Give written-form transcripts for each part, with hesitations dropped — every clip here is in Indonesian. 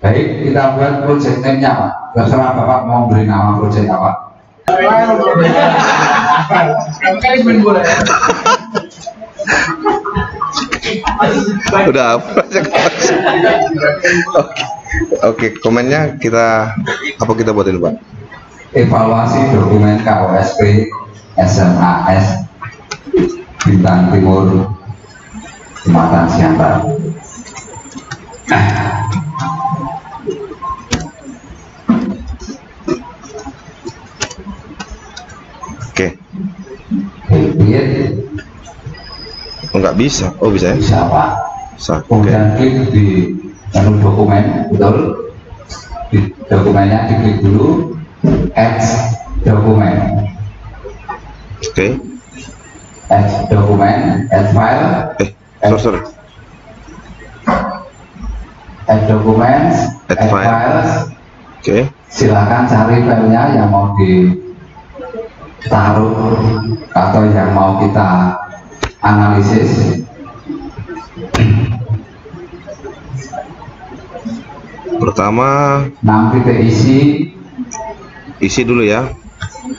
Baik, kita buat project name-nya Pak. Terserah Bapak mau beri nama project apa. Udah apa? Oke, komennya apa kita buatin Pak? Evaluasi dokumen KOSP SMAS Bintang Timur Kecamatan Siantar. Oke. Enggak bisa. Oh bisa ya? Bisa Pak. Bisa. Kemudian klik di menu dokumen, betul? Di dokumennya diklik dulu, add dokumen. Oke. Add dokumen, add file. Sorry. Add documents, Add add file. files. Oke. Silakan cari filenya yang mau ditaruh atau yang mau kita analisis. Pertama 6 titik isi dulu ya.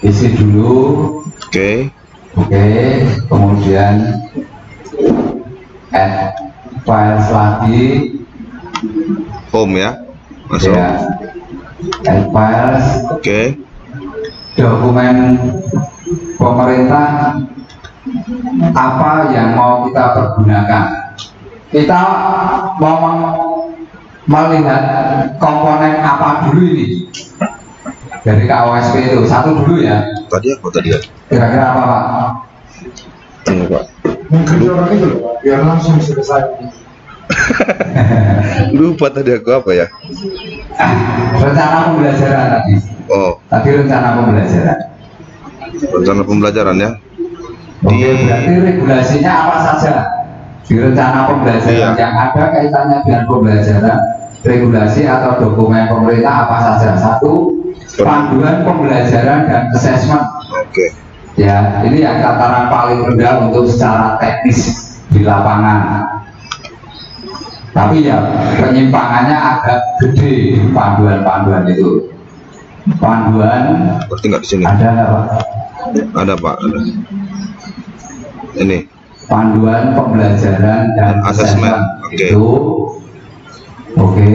isi dulu. Oke. Kemudian add files lagi, Home ya. Masuk. ya, add files. Oke. Dokumen pemerintah apa yang mau kita pergunakan. Kita mau melihat komponen apa dulu ini dari KOSP itu, satu dulu ya. Tadi apa tadi ya? Kira-kira apa Pak? Ini Pak. Mungkin orang itu biar langsung selesai. Lupa tadi aku apa ya? Rencana pembelajaran tadi. Oh, Tadi rencana pembelajaran. rencana pembelajaran ya. Oke, berarti regulasinya apa saja di rencana pembelajaran yang ada kaitannya dengan pembelajaran, regulasi atau dokumen pemerintah apa saja. Satu, panduan pembelajaran dan assessment. Oke. Ya, ini yang tataran paling rendah untuk secara teknis di lapangan. Tapi ya penyimpangannya agak gede di panduan-panduan itu. Panduan Berarti nggak di sini. ada nggak Pak? Ada Pak. Ada. Ini. Panduan pembelajaran dan Assessment. assessment. Oke. Itu oke.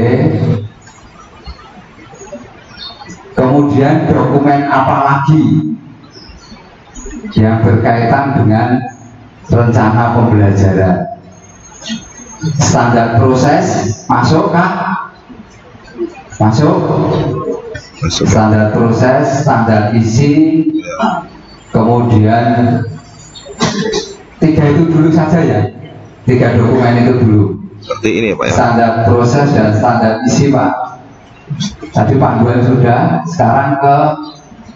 Kemudian dokumen apa lagi yang berkaitan dengan rencana pembelajaran? Standar proses masuk kan? Masuk. Standar proses, standar isi, kemudian 3 itu dulu saja ya, 3 dokumen itu dulu. Seperti ini ya Pak ya. Standar proses dan standar isi Pak. Tadi panduan sudah, sekarang ke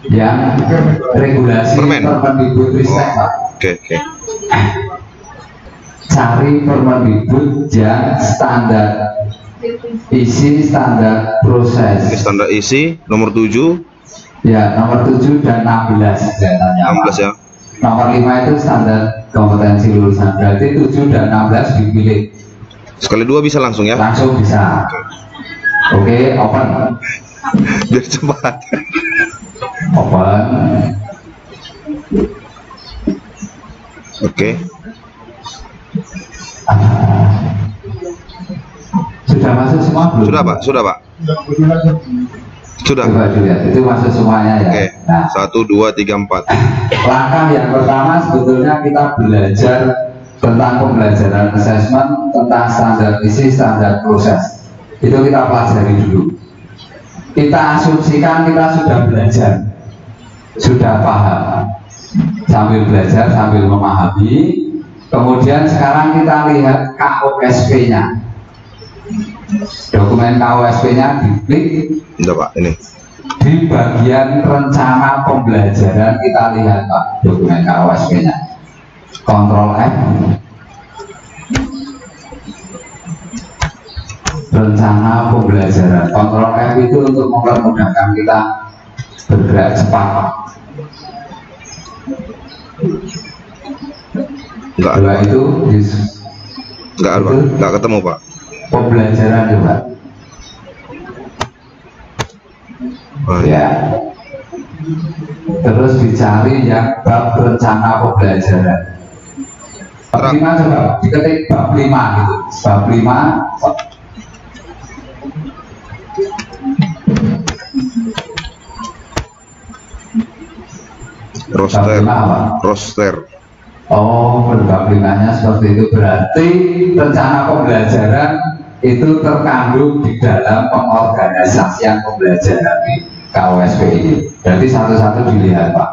yang regulasi Permendikbudristek Pak. Oke. Cari Permendikbud yang standar isi, standar proses. Ini standar isi nomor 7. Ya, nomor 7 dan 16 kelihatannya. 16 ya. Nomor 5 itu standar kompetensi lulusan. Berarti 7 dan 16 dipilih. Sekali 2 bisa langsung ya. Langsung bisa. Oke, open. Biar cepat. Open. Oke. Sudah masuk semua belum? Sudah Pak. Sudah. Coba dilihat, itu masuk semuanya ya. Oke. Nah, 1, 2, 3, 4. langkah yang pertama sebetulnya kita belajar tentang pembelajaran assessment, tentang standar isi, standar proses. Itu kita pelajari dulu. Kita asumsikan kita sudah belajar, sudah paham. Sambil belajar, sambil memahami. Kemudian sekarang kita lihat KOSP-nya. Dokumen KOSP-nya diklik. Udah Pak, ini. Di bagian rencana pembelajaran kita lihat Pak, dokumen KOSP-nya. Ctrl F. Rencana pembelajaran. Ctrl F itu untuk mempermudahkan kita bergerak cepat. Enggak Dua ada. itu Enggak ada, Pak. Enggak ketemu, Pak. pembelajaran juga. Oh, ya. Terus dicari yang bab rencana pembelajaran. Bab 5 coba diketik bab 5 gitu. Bab 5 roster. Oh, bab 5-nya seperti itu. Berarti rencana pembelajaran itu terkandung di dalam pengorganisasian pembelajaran di KOSP ini. Berarti satu-satu dilihat, Pak.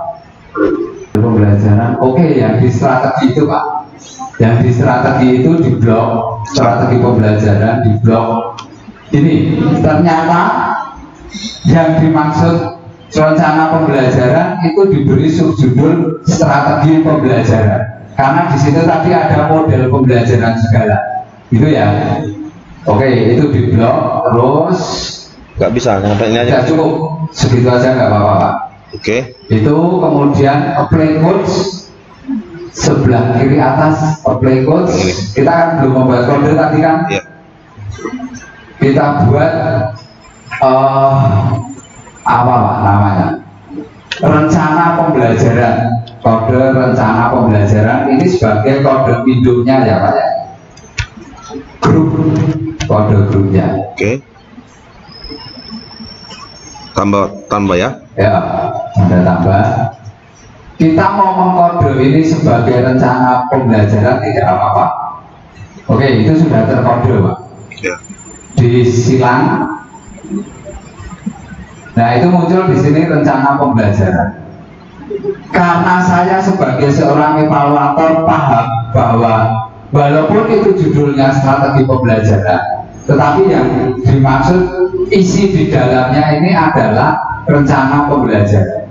Pembelajaran, oke, yang di strategi itu, Pak. Yang di strategi itu di blok strategi pembelajaran di blok ini. Ternyata yang dimaksud rencana pembelajaran itu diberi subjudul strategi pembelajaran. Karena di situ tadi ada model pembelajaran segala. Itu ya. Oke, itu di blok. Terus nggak bisa, ini aja. Tidak cukup, segitu aja nggak apa-apa, Pak. Oke. Itu kemudian apply codes sebelah kiri atas apply codes. Kita kan belum membuat kode tadi kan? Ya. Kita buat apa Pak namanya? Rencana pembelajaran. Kode rencana pembelajaran ini sebagai kode induknya ya Pak ya. Grup, kode grupnya. Oke. Tambah ya? Ya, ada tambah. Kita mau mengkode ini sebagai rencana pembelajaran tidak apa-apa. Oke, itu sudah terkode, Pak. Ya. Disilang. Nah, itu muncul di sini rencana pembelajaran. Karena saya sebagai seorang evaluator paham bahwa walaupun itu judulnya strategi pembelajaran, tetapi yang dimaksud isi di dalamnya ini adalah rencana pembelajaran.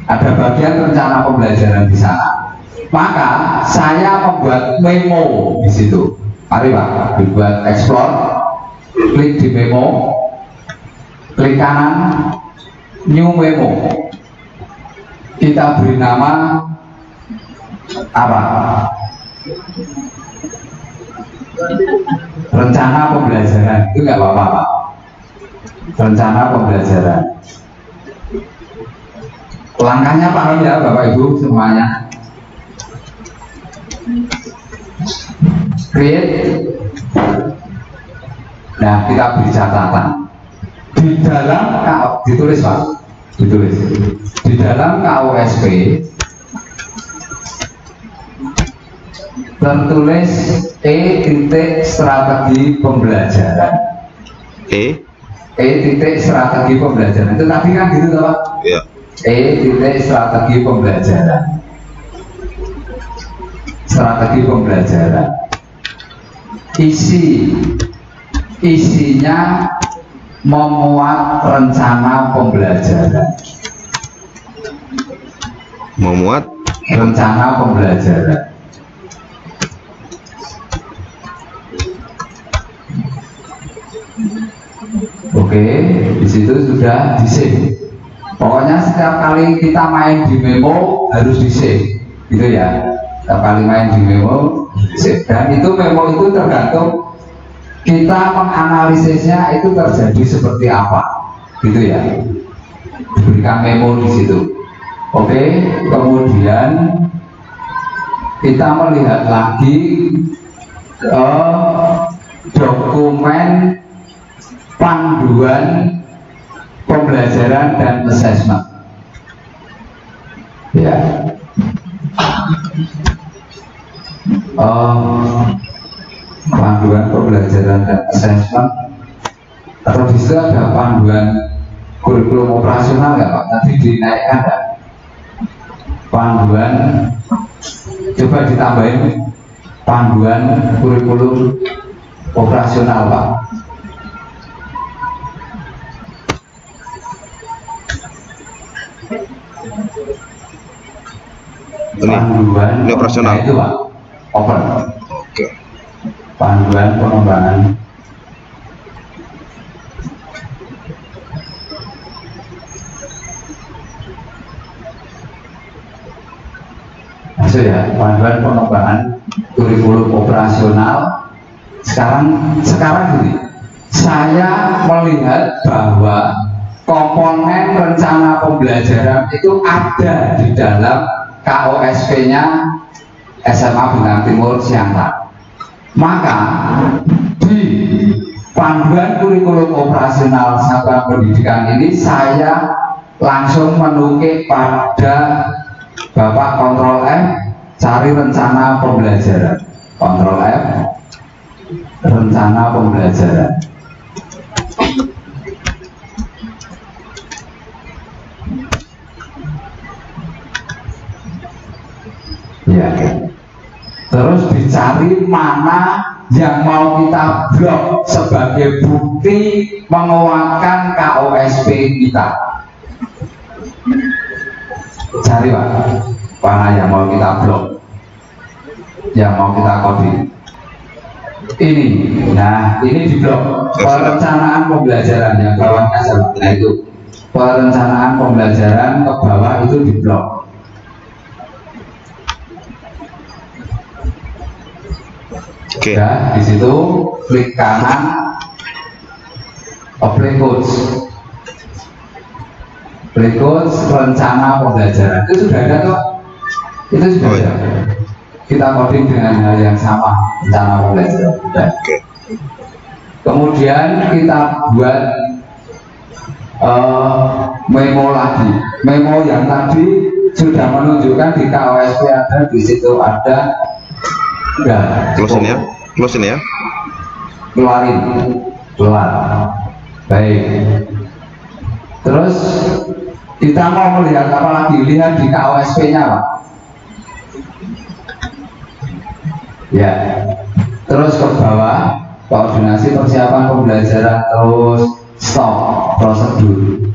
Ada bagian rencana pembelajaran di sana. Maka saya membuat memo di situ. Mari Pak, dibuat explore, klik di memo, klik kanan, new memo. Kita beri nama apa? Rencana pembelajaran. Itu nggak apa-apa, Pak. Rencana pembelajaran. Langkahnya paham ya Bapak Ibu semuanya. Create. Nah, kita beri catatan. Di dalam ditulis Pak, ditulis. Di dalam KOSP tertulis strategi pembelajaran. Strategi pembelajaran. Itu tadi kan gitu Pak? Iya. Strategi pembelajaran. Strategi pembelajaran. Isinya memuat rencana pembelajaran. Memuat rencana pembelajaran. Oke, di situ sudah di-save. Pokoknya setiap kali kita main di memo harus di-save, gitu ya. Setiap kali main di memo, di-save. Dan itu memo itu tergantung kita menganalisisnya itu terjadi seperti apa, gitu ya. Diberikan memo di situ. Oke, kemudian kita melihat lagi dokumen panduan pembelajaran dan assessment. Ya. Panduan pembelajaran dan assessment. Atau di situ ada panduan kurikulum operasional nggak Pak? Nanti dinaikkan nggak? Panduan, coba ditambahin panduan kurikulum operasional Pak. Panduan ini operasional. Itu Pak, open. Oke. Panduan pengembangan. Masuk ya, panduan pengembangan kurikulum operasional. Sekarang gini, saya melihat bahwa komponen rencana pembelajaran itu ada di dalam KOSP-nya SMA Bintang Timur Siantar. Maka di panduan kurikulum operasional satuan pendidikan ini saya langsung menukik pada Bapak Kontrol F, cari rencana pembelajaran. Kontrol F, rencana pembelajaran. Ya, terus dicari mana yang mau kita blok sebagai bukti menguatkan KOSP kita. Cari Pak, mana yang mau kita blok, yang mau kita copy. Ini, nah ini di blok perencanaan pembelajaran yang bawahnya sama. Nah itu perencanaan pembelajaran ke bawah itu di blok. Oke. Nah, di situ klik kanan, apply codes, rencana pembelajaran itu sudah ada toh? Itu sudah ada. Kita coding dengan hal yang sama, rencana pembelajaran. Oke. Kemudian kita buat memo lagi. Memo yang tadi sudah menunjukkan di KOSP ada, di situ ada. Enggak, Close ya. Close ya. Keluarin, keluar. Baik. Terus kita mau melihat apa lagi? Lihat di KOSP-nya, Pak. Ya. Terus ke bawah, koordinasi persiapan pembelajaran, terus stop prosedur.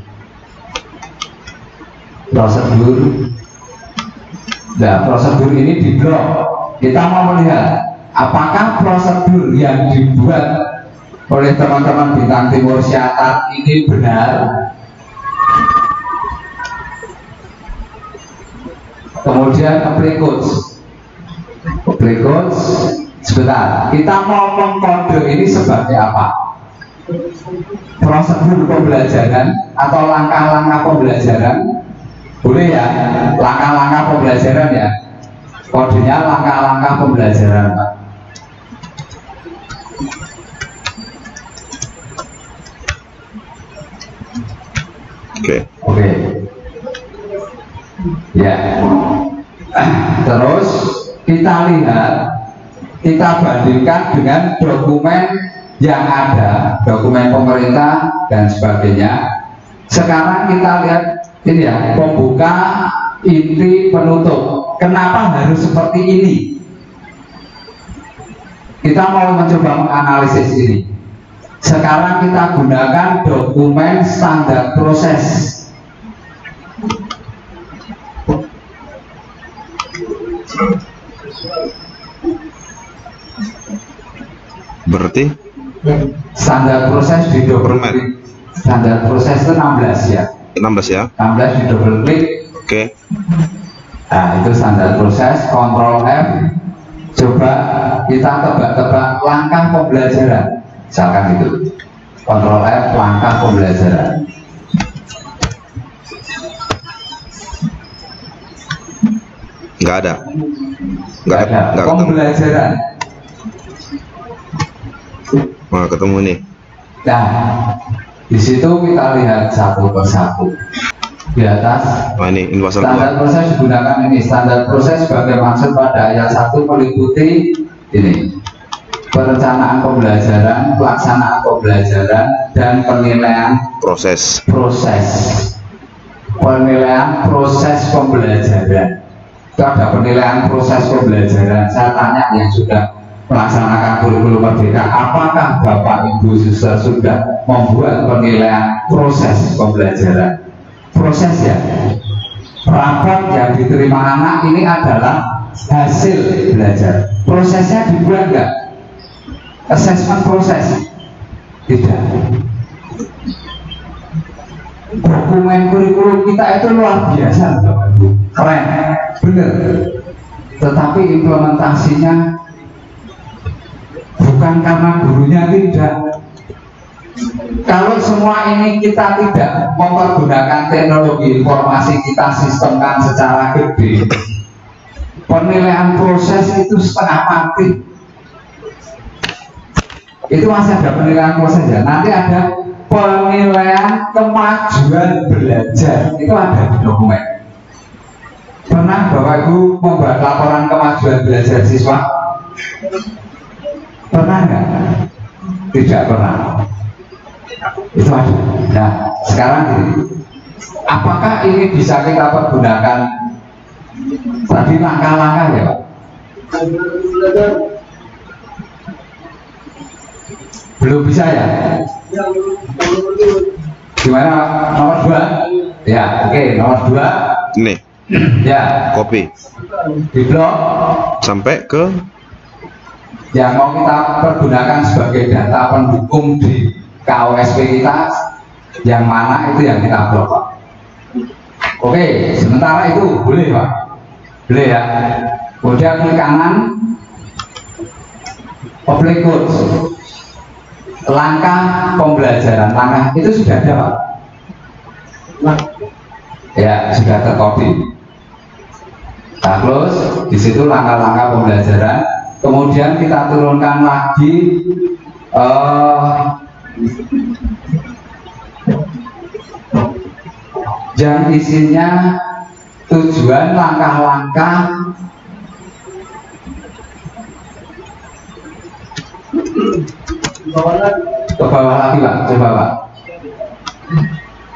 Nah, prosedur ini di blok. Kita mau melihat apakah prosedur yang dibuat oleh teman-teman Bintang Timur Siantar ini benar. Kemudian apply codes. Sebentar, kita mau mengkode ini sebagai apa? Prosedur pembelajaran atau langkah-langkah pembelajaran? Boleh ya, langkah-langkah pembelajaran ya. Kodenya langkah-langkah pembelajaran, Pak. Oke. Ya. Terus kita lihat, kita bandingkan dengan dokumen yang ada, dokumen pemerintah dan sebagainya. Sekarang kita lihat ini ya, pembuka, inti, penutup. Kenapa harus seperti ini? Kita mau mencoba menganalisis ini. Sekarang kita gunakan dokumen standar proses. Berarti standar proses di double klik. Standar proses itu 16 ya. 16 ya. 16 di double klik. Oke. Nah, itu standar proses. Kontrol F. Coba kita tebak-tebak langkah pembelajaran. Misalkan itu. Kontrol F, langkah pembelajaran. Nggak ada. Pembelajaran. Nah, ketemu nih. Nah, di situ kita lihat satu persatu. Di atas, ini pasal standar proses digunakan ini. Standar proses sebagai maksud pada ayat 1 meliputi ini: perencanaan pembelajaran, pelaksanaan pembelajaran, dan penilaian proses. Penilaian proses pembelajaran. Itu ada penilaian proses pembelajaran. Saya tanya yang sudah melaksanakan kurikulum merdeka, apakah Bapak Ibu sudah membuat penilaian proses pembelajaran? Proses ya, rapor yang diterima anak ini adalah hasil belajar. Prosesnya dibuat nggak? Assessment proses? Tidak. Dokumen kurikulum kita itu luar biasa, Bapak Ibu, keren, bener. Tetapi implementasinya bukan karena gurunya tidak, Kalau semua ini kita tidak mempergunakan teknologi informasi, kita sistemkan secara gede, penilaian proses itu setengah mati. Itu masih ada penilaian proses ya. Nanti ada penilaian kemajuan belajar, itu ada di dokumen. Pernah Bapak Ibu membuat laporan kemajuan belajar siswa? Pernah nggak? Tidak pernah. Itu ada. Nah, sekarang gini, apakah ini bisa kita pergunakan tadi langkah-langkah ya Pak? Belum bisa ya? Gimana nomor 2? Ya, oke, nomor 2 Nih, ya, kopi di blok sampai ke yang mau kita pergunakan sebagai data pendukung di KOSP kita, yang mana itu yang kita blok Pak. Oke, sementara itu boleh Pak, boleh ya. Kemudian klik kanan, public codes, langkah pembelajaran, langkah itu sudah ada Pak. Ya, sudah terkode. Nah, close, di situ langkah-langkah pembelajaran. Kemudian kita turunkan lagi yang isinya tujuan, langkah-langkah ke bawah lagi Pak, coba Pak.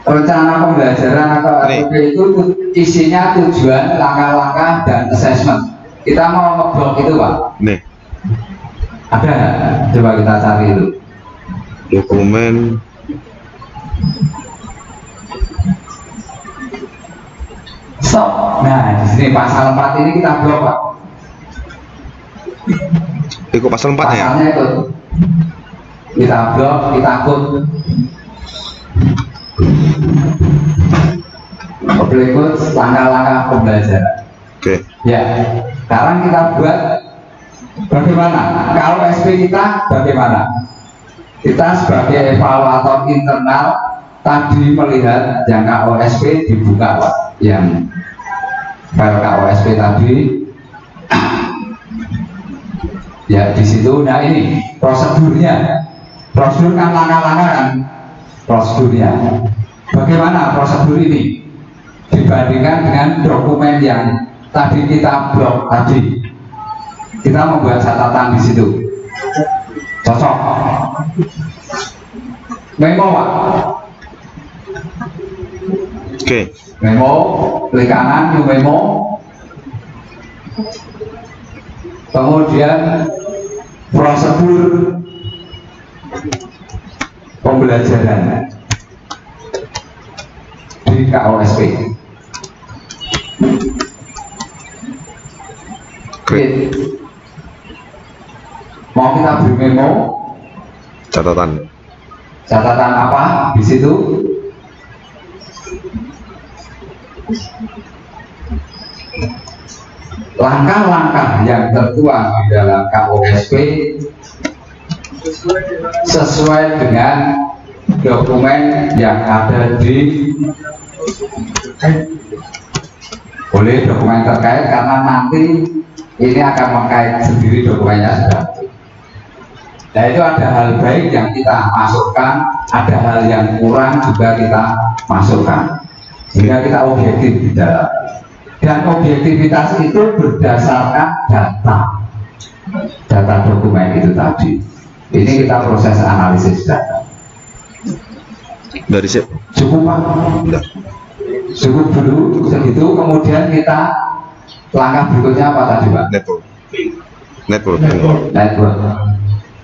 Rencana pembelajaran atau RPP itu isinya tujuan, langkah-langkah, dan assessment. Kita mau ngeblok itu Pak. nih Ada nggak? Coba kita cari itu. dokumen Stop. Nah, di sini pasal 4 ini kita blok Pak. ikut pasal 4 ya. Pasalnya itu kita blok, kita kut. Berikut langkah-langkah pembelajaran. Oke. Ya, sekarang kita buat bagaimana? Kalau SP kita bagaimana? Kita sebagai evaluator internal tadi melihat yang KOSP dibuka Pak, yang file KOSP tadi. Ya di situ. Nah ini prosedurnya. Prosedur kan langkah-langkah kan prosedurnya. Bagaimana prosedur ini dibandingkan dengan dokumen yang tadi kita blok tadi? Kita membuat catatan di situ. Cocok. Memo Pak. Oke. Memo, klik kanan, new memo. Kemudian prosedur pembelajaran di KOSP. Oke. Mau kita beri memo, Catatan. catatan apa di situ? Langkah-langkah yang tertuang di dalam KOSP sesuai dengan dokumen yang ada di boleh dokumen terkait, karena nanti ini akan mengkait sendiri dokumennya sudah. Nah itu ada hal baik yang kita masukkan, ada hal yang kurang juga kita masukkan, sehingga kita objektif di dalam. Dan objektivitas itu berdasarkan data dokumen itu tadi. Ini kita proses analisis data. Dari siap. Cukup Pak? Udah. Cukup dulu segitu, kemudian kita langkah berikutnya apa tadi Pak?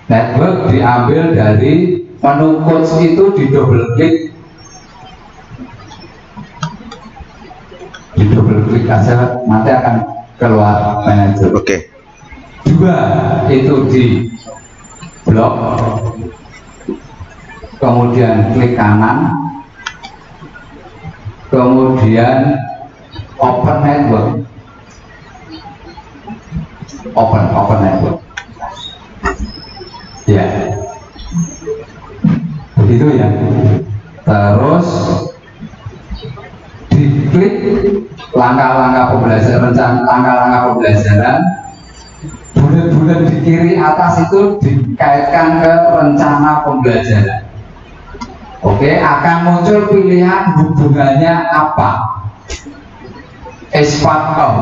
Network diambil dari menu codes itu, di double klik aja, nanti akan keluar manajer. Oke. 2 itu di blok, kemudian klik kanan, kemudian open network, open network. Ya, begitu ya. Terus diklik langkah-langkah pembelajaran, langkah-langkah pembelajaran, bulat-bulat di kiri atas itu dikaitkan ke rencana pembelajaran. Oke, akan muncul pilihan hubungannya apa? Is part of.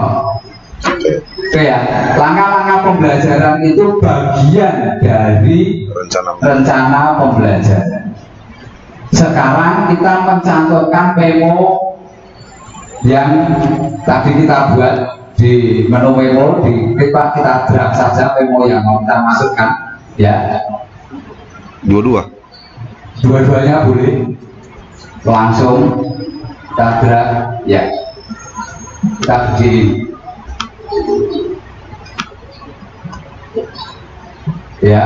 Oke ya, langkah-langkah pembelajaran itu bagian dari rencana pembelajaran. Sekarang kita mencantumkan memo yang tadi kita buat di menu memo, kita drag saja memo yang mau kita masukkan ya. Dua-duanya boleh, langsung kita drag ya, kita berdiri ya,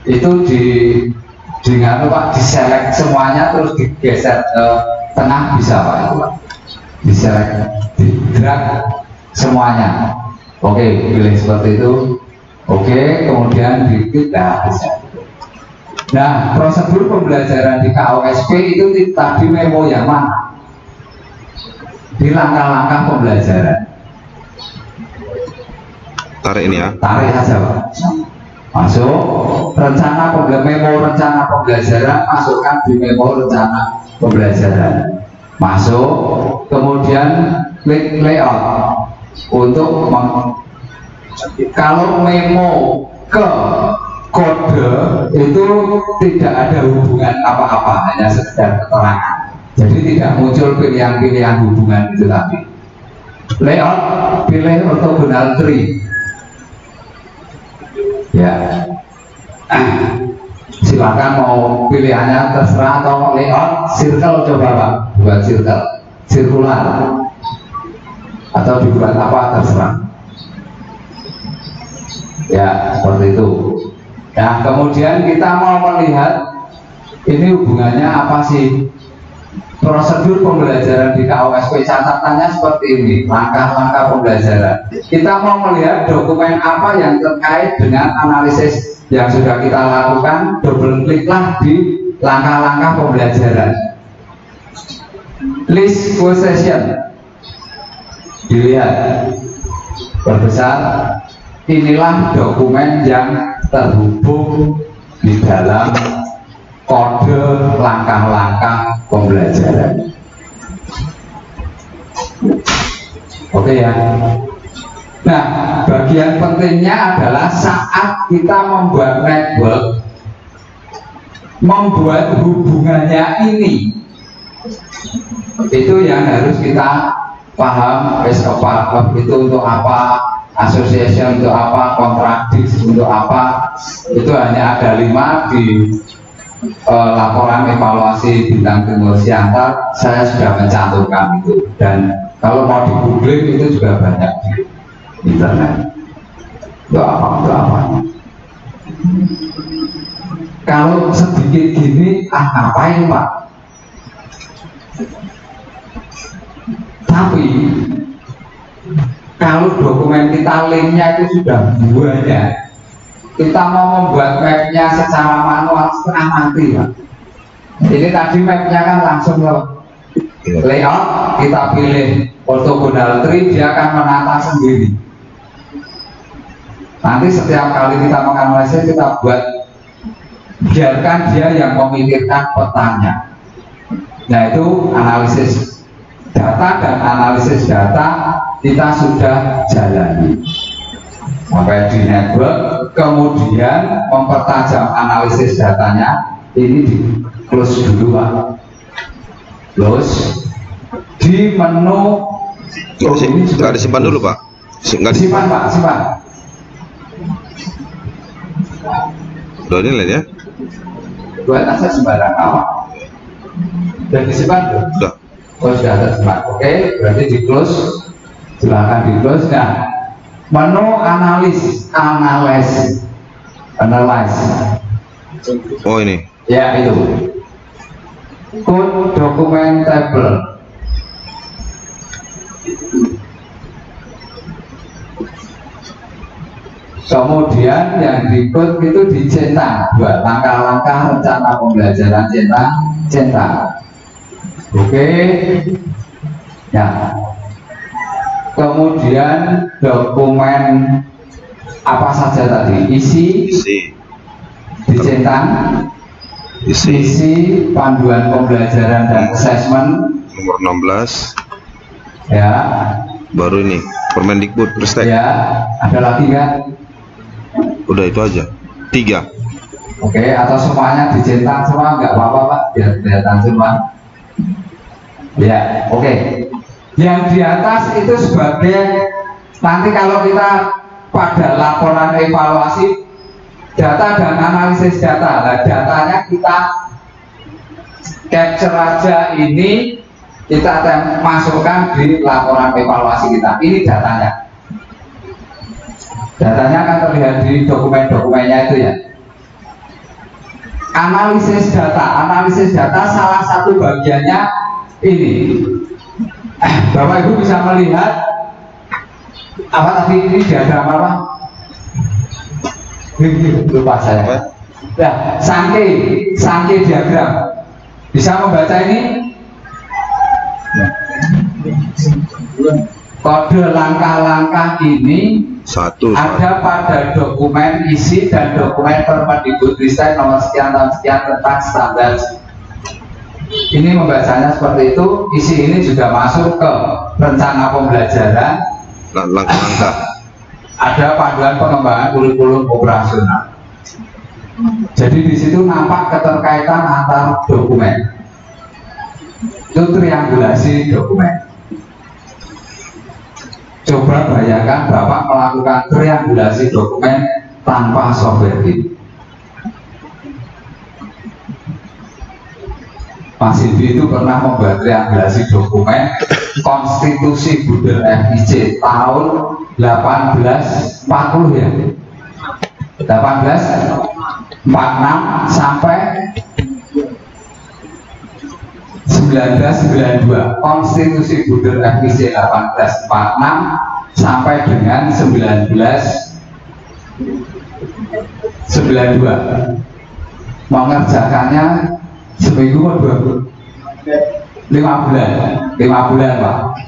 itu dengan Pak diselect semuanya terus digeser ke tengah bisa Pak, itu Pak diselect, di drag semuanya. Oke, pilih seperti itu. Oke, kemudian diklik, nah bisa. Nah, prosedur pembelajaran di KOSP itu tadi memo yang mana? Di langkah-langkah pembelajaran. Tarik ini ya. Tarik saja Pak. Masuk rencana memo rencana pembelajaran, masukkan di memo rencana pembelajaran. Masuk, kemudian klik layout untuk kalau memo ke kode itu tidak ada hubungan apa-apa, hanya sekedar keterangan. Jadi tidak muncul pilihan-pilihan hubungan itu tadi. Layout, pilih orthogonal tree. Ya, silakan mau pilihannya terserah, atau layout circle coba Pak, buat circle, sirkular, atau dibuat apa terserah. Ya, seperti itu. Nah, kemudian kita mau melihat ini hubungannya apa sih? Prosedur pembelajaran di KOSP, catatannya seperti ini, langkah-langkah pembelajaran. Kita mau melihat dokumen apa yang terkait dengan analisis yang sudah kita lakukan, double kliklah di langkah-langkah pembelajaran. List possession, dilihat, berbesar, inilah dokumen yang terhubung di dalam kode langkah-langkah pembelajaran. Oke ya. Nah, bagian pentingnya adalah saat kita membuat network, membuat hubungannya ini, itu yang harus kita paham. Itu untuk apa, association untuk apa, contradict untuk apa. Itu hanya ada 5 di laporan evaluasi Bintang Timur Siantar. Saya sudah mencantumkan itu, dan kalau mau di googling itu juga banyak di internet. Untuk apa. Kalau sedikit gini, ngapain Pak? Tapi kalau dokumen kita linknya itu sudah banyak, kita mau membuat mapnya secara manual setengah mati Pak. Ini tadi mapnya kan langsung layout, kita pilih orthogonal tree, dia akan menata sendiri. Nanti setiap kali kita menganalisis, kita biarkan dia yang memikirkan petanya. Nah, itu analisis data, dan analisis data kita sudah jalani sampai di network. Kemudian mempertajam analisis datanya, ini di close dulu Pak. Close di menu. Nggak disimpan dulu Pak. Nggak disimpan Pak, simpan. Udah ini lihat ya. Buat aja sembarang awak. Sudah disimpan tuh? Sudah. Oh, sudah tersimpan. Oke, berarti di close. Silahkan di close. Nah, menu analyze. Oh ini. Ya, itu. Code document table. Kemudian yang berikut itu dicetak, buat langkah-langkah rencana pembelajaran cetak. Oke, ya. Kemudian dokumen apa saja tadi? Isi. Dicetak. Isi panduan pembelajaran dan asesmen nomor 16. Ya. Baru ini Permendikbud Ristek. Ya. Ada lagi kan? Udah itu aja. 3. Oke, atau semuanya dicetak semua nggak apa-apa Pak, biar kelihatan semua. Ya, oke. Yang di atas itu sebagai nanti kalau kita pada laporan evaluasi data dan analisis data, nah datanya kita capture aja ini, kita masukkan di laporan evaluasi kita. Ini datanya. Datanya akan terlihat di dokumen-dokumennya itu ya. Analisis data salah satu bagiannya ini. Bapak Ibu bisa melihat apa tadi ini diagram apa? Lupa saya. Nah, sangke diagram. Bisa membaca ini? Kode langkah-langkah ini ada pada dokumen isi dan dokumen Permendikbudristek nomor sekian tahun sekian tentang standar. Ini membacanya seperti itu. Isi ini juga masuk ke rencana pembelajaran. Langkah-langkah. Ada panduan pengembangan kurikulum operasional. Jadi di situ nampak keterkaitan antar dokumen. Itu triangulasi dokumen. Coba bayangkan Bapak melakukan triangulasi dokumen tanpa software ini. Mas Indi itu pernah membuat triangulasi dokumen Konstitusi Buder FIC tahun 1840 ya. 1846 sampai 1992. Konstitusi Buder FIC 1846 sampai dengan 1992. Mengerjakannya seminggu atau 2 bulan? 5 bulan Pak.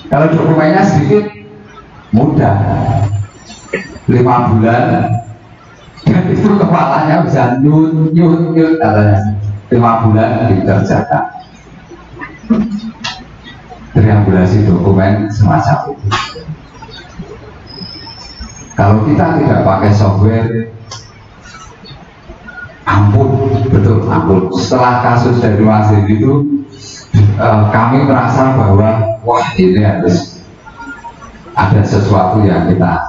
Kalau dokumennya sedikit mudah, 5 bulan dan itu kepalanya bisa nyut katanya. 5 bulan dikerjakan triangulasi dokumen semacam itu. Kalau kita tidak pakai software, ampun, betul ampun. Setelah kasus dari Mas Indi itu kami merasa bahwa wah ini harus ada sesuatu yang kita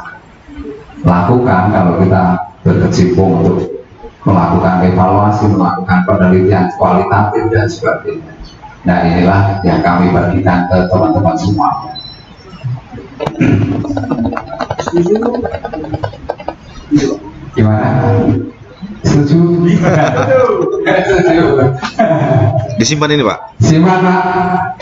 lakukan kalau kita berkecimpung untuk melakukan evaluasi, melakukan penelitian kualitatif dan sebagainya. Nah inilah yang kami bagikan ke teman-teman semua. Gimana? Setuju? Setuju. Disimpan ini Pak? Simpan Pak.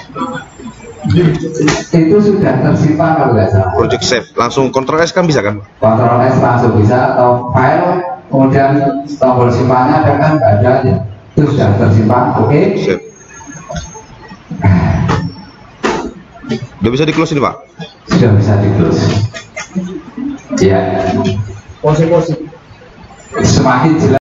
Itu sudah tersimpan kalau nggak salah. Project save, langsung Ctrl S kan bisa kan? Ctrl S langsung bisa, atau file kemudian tombol simpannya ada kan? Nggak ada aja. Itu sudah tersimpan, oke? Save. Udah bisa di close ini Pak? Sudah bisa di close. Ya. Posisi. Semakin jelas.